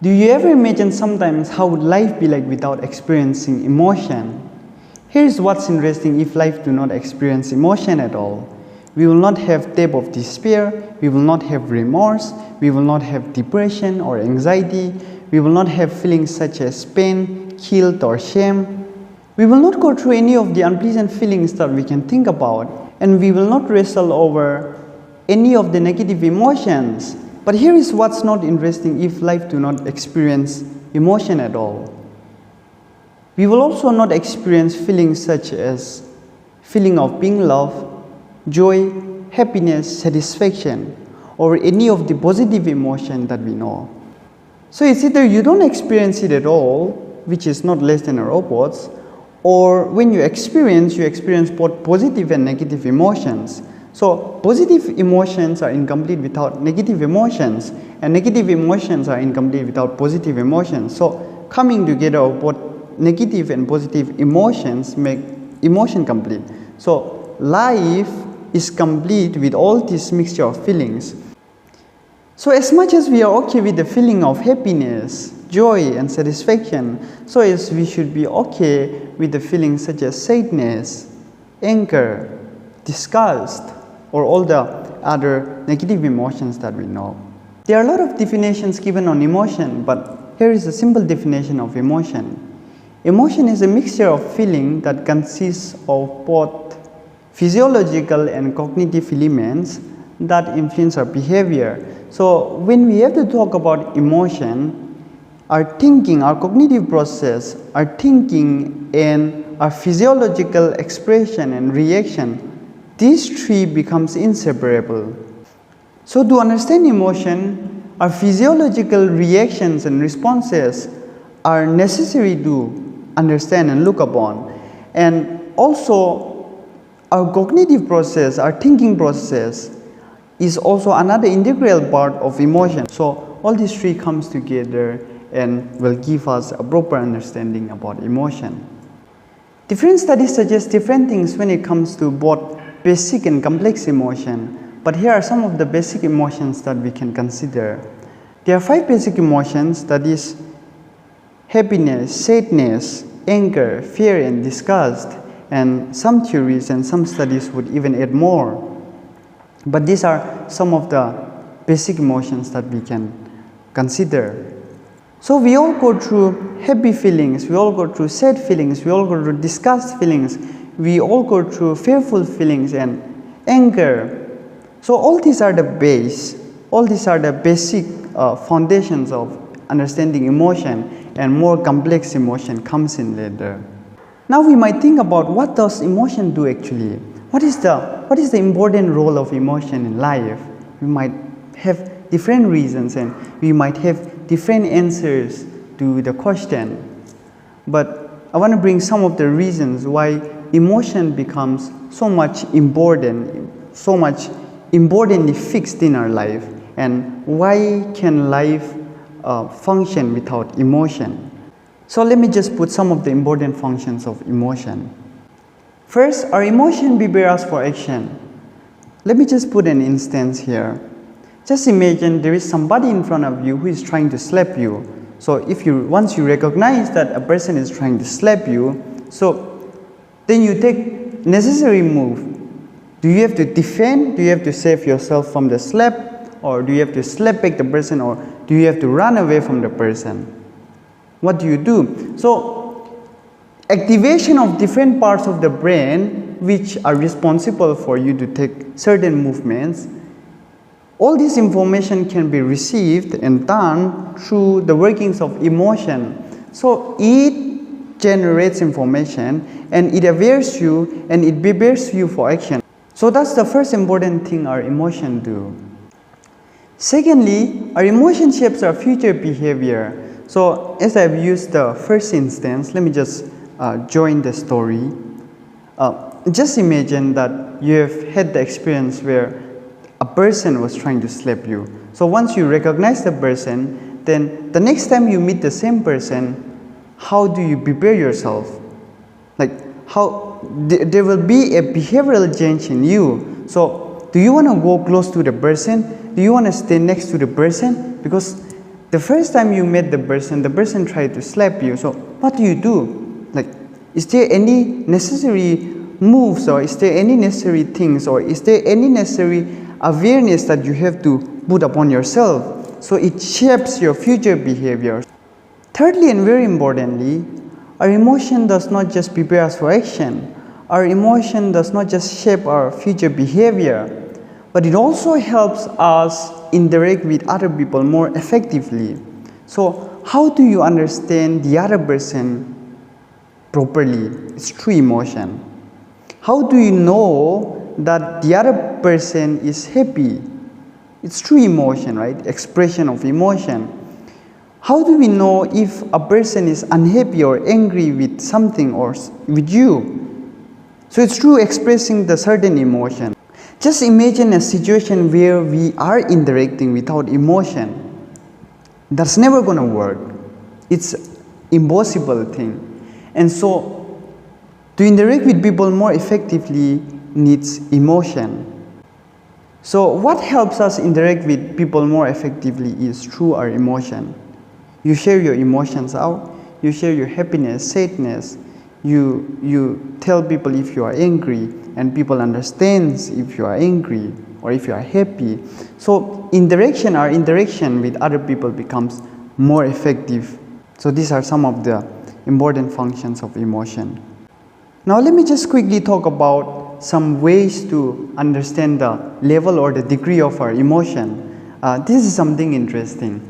Do you ever imagine sometimes how would life be like without experiencing emotion? Here's what's interesting: if life do not experience emotion at all, we will not have depth of despair, we will not have remorse, we will not have depression or anxiety, we will not have feelings such as pain, guilt or shame. We will not go through any of the unpleasant feelings that we can think about, and we will not wrestle over any of the negative emotions. But here is what's not interesting: if life do not experience emotion at all, we will also not experience feelings such as feeling of being loved, joy, happiness, satisfaction, or any of the positive emotion that we know. So it's either you don't experience it at all, which is not less than or opposite, or when you experience both positive and negative emotions. So positive emotions are incomplete without negative emotions, and negative emotions are incomplete without positive emotions. So coming together of both negative and positive emotions make emotion complete. So life is complete with all this mixture of feelings. So as much as we are okay with the feeling of happiness, joy and satisfaction, so as we should be okay with the feelings such as sadness, anger, disgust, or all the other negative emotions that we know. There are a lot of definitions given on emotion, but here is a simple definition of emotion. Emotion is a mixture of feeling that consists of both physiological and cognitive elements that influence our behavior. So when we have to talk about emotion, our thinking, our cognitive process, our thinking and our physiological expression and reaction, these three becomes inseparable. So to understand emotion, our physiological reactions and responses are necessary to understand and look upon. And also our cognitive process, our thinking process is also another integral part of emotion. So all these three comes together and will give us a proper understanding about emotion. Different studies suggest different things when it comes to both basic and complex emotion, but here are some of the basic emotions that we can consider. There are 5 basic emotions, that is happiness, sadness, anger, fear and disgust, and some theories and some studies would even add more. But these are some of the basic emotions that we can consider. So we all go through happy feelings, we all go through sad feelings, we all go through disgust feelings, we all go through fearful feelings and anger. So all these are the base, all these are the basic foundations of understanding emotion, and more complex emotion comes in later. Now we might think about, what does emotion do actually? What is the important role of emotion in life? We might have different reasons and we might have different answers to the question. But I want to bring some of the reasons why emotion becomes so much important, so much importantly fixed in our life, and why can life function without emotion. So let me just put some of the important functions of emotion. First, our emotion prepare us for action. Let me just put an instance here. Just imagine there is somebody in front of you who is trying to slap you. So once you recognize that a person is trying to slap you, so then you take necessary move. Do you have to defend? Do you have to save yourself from the slap? Or do you have to slap back the person? Or do you have to run away from the person? What do you do? So activation of different parts of the brain which are responsible for you to take certain movements, all this information can be received and done through the workings of emotion. So it generates information and it awares you and it prepares you for action. So that's the first important thing our emotion do. Secondly, our emotion shapes our future behavior. So as I've used the first instance, let me just join the story. Just imagine that you have had the experience where a person was trying to slap you. So once you recognize the person, then the next time you meet the same person, how do you prepare yourself? Like there will be a behavioral change in you. So do you want to go close to the person? Do you want to stay next to the person? Because The first time you met the person tried to slap you. So what do? Like, is there any necessary moves, or is there any necessary things, or is there any necessary awareness that you have to put upon yourself so it shapes your future behavior? Thirdly, and very importantly, our emotion does not just prepare us for action. Our emotion does not just shape our future behavior, but it also helps us interact with other people more effectively. So how do you understand the other person properly? It's through emotion. How do you know that the other person is happy? It's through emotion, right? Expression of emotion. How do we know if a person is unhappy or angry with something or with you? So it's through expressing the certain emotion. Just imagine a situation where we are interacting without emotion. That's never going to work. It's an impossible thing. And so to interact with people more effectively needs emotion. So what helps us interact with people more effectively is through our emotion. You share your emotions out, you share your happiness, sadness, you tell people if you are angry, and people understand if you are angry or if you are happy. So our interaction with other people becomes more effective. So these are some of the important functions of emotion. Now let me just quickly talk about some ways to understand the level or the degree of our emotion. This is something interesting.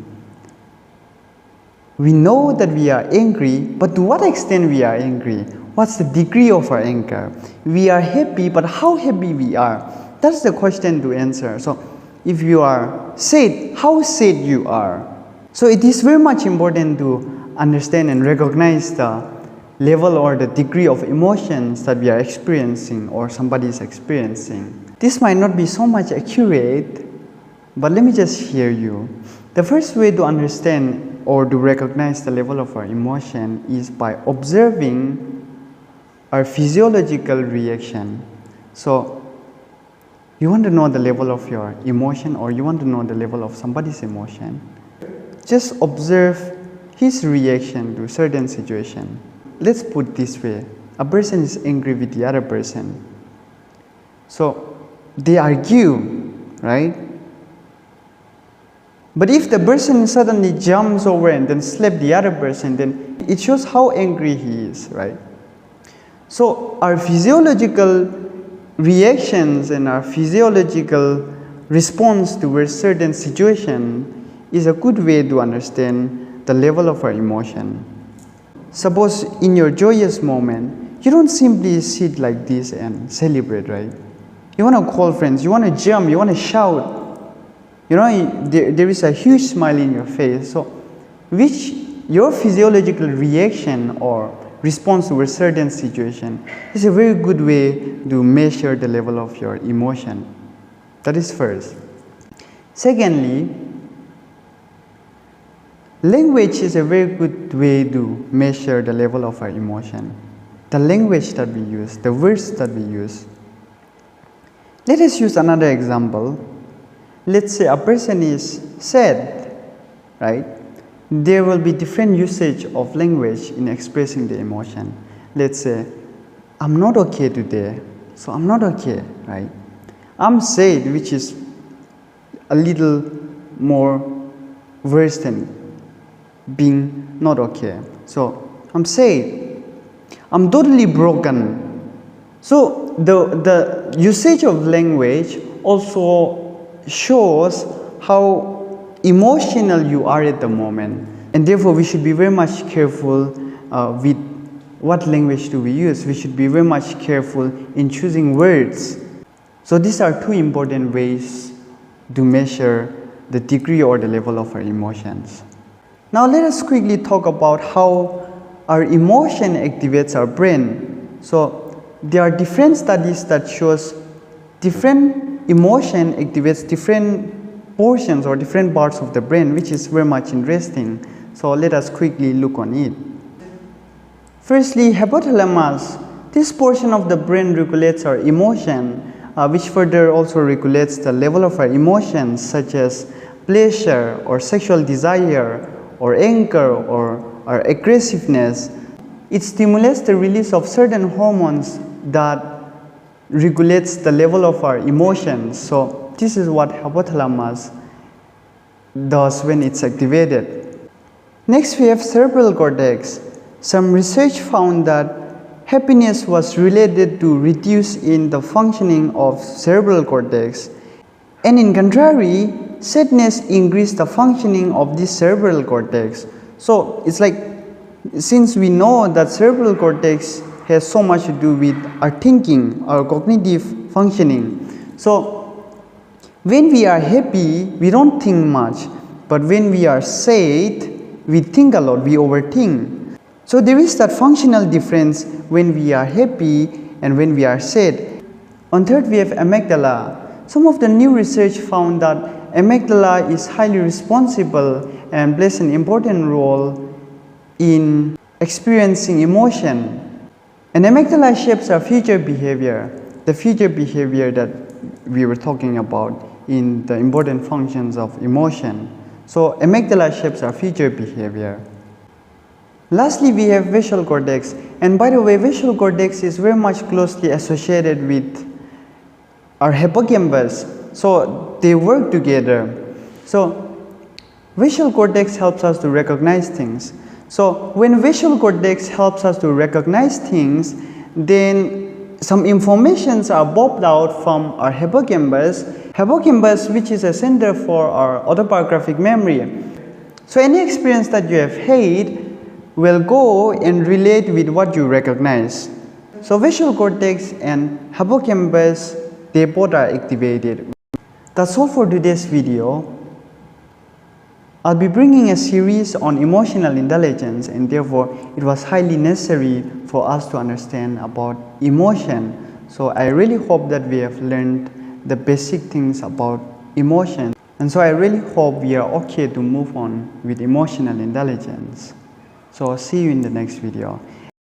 We know that we are angry, but to what extent we are angry? What's the degree of our anger? We are happy, but how happy we are? That's the question to answer. So if you are sad, how sad you are? So it is very much important to understand and recognize the level or the degree of emotions that we are experiencing or somebody is experiencing. This might not be so much accurate, but let me just hear you. The first way to understand or to recognize the level of our emotion is by observing our physiological reaction. So you want to know the level of your emotion, or you want to know the level of somebody's emotion, just observe his reaction to certain situation. Let's put it this way. A person is angry with the other person. So they argue, right? But if the person suddenly jumps over and then slaps the other person, then it shows how angry he is, right? So our physiological reactions and our physiological response towards certain situation is a good way to understand the level of our emotion. Suppose in your joyous moment, you don't simply sit like this and celebrate, right? You want to call friends, you want to jump, you want to shout. You know, there is a huge smile in your face. So your physiological reaction or response to a certain situation is a very good way to measure the level of your emotion. That is first. Secondly, language is a very good way to measure the level of our emotion. The language that we use, the words that we use. Let us use another example. Let's say a person is sad, right? There will be different usage of language in expressing the emotion. Let's say, I'm not okay today, so I'm not okay, right? I'm sad, which is a little more worse than being not okay. So I'm sad. I'm totally broken. So the usage of language also shows how emotional you are at the moment, and therefore we should be very much careful with what language do we use. We should be very much careful in choosing words. So these are two important ways to measure the degree or the level of our emotions. Now let us quickly talk about how our emotion activates our brain. So there are different studies that shows different emotion activates different portions or different parts of the brain, which is very much interesting. So let us quickly look on it. Firstly, hypothalamus. This portion of the brain regulates our emotion, which further also regulates the level of our emotions, such as pleasure or sexual desire or anger or aggressiveness, it stimulates the release of certain hormones that regulates the level of our emotions. So this is what hypothalamus does when it's activated. Next we have cerebral cortex. Some research found that happiness was related to reduce in the functioning of cerebral cortex, and in contrary, sadness increased the functioning of this cerebral cortex. So it's like, since we know that cerebral cortex has so much to do with our thinking, our cognitive functioning. So when we are happy, we don't think much, but when we are sad, we think a lot, we overthink. So there is that functional difference when we are happy and when we are sad. On third, we have amygdala. Some of the new research found that amygdala is highly responsible and plays an important role in experiencing emotion. And amygdala shapes our future behavior, the future behavior that we were talking about in the important functions of emotion. So amygdala shapes our future behavior. Lastly, we have visual cortex. And by the way, visual cortex is very much closely associated with our hippocampus. So they work together. So visual cortex helps us to recognize things. So when visual cortex helps us to recognize things, then some informations are popped out from our hippocampus, which is a center for our autobiographic memory. So any experience that you have had will go and relate with what you recognize. So visual cortex and hippocampus, they both are activated. That's all for today's video. I'll be bringing a series on emotional intelligence, and therefore it was highly necessary for us to understand about emotion. So I really hope that we have learned the basic things about emotion. And so I really hope we are okay to move on with emotional intelligence. So see you in the next video.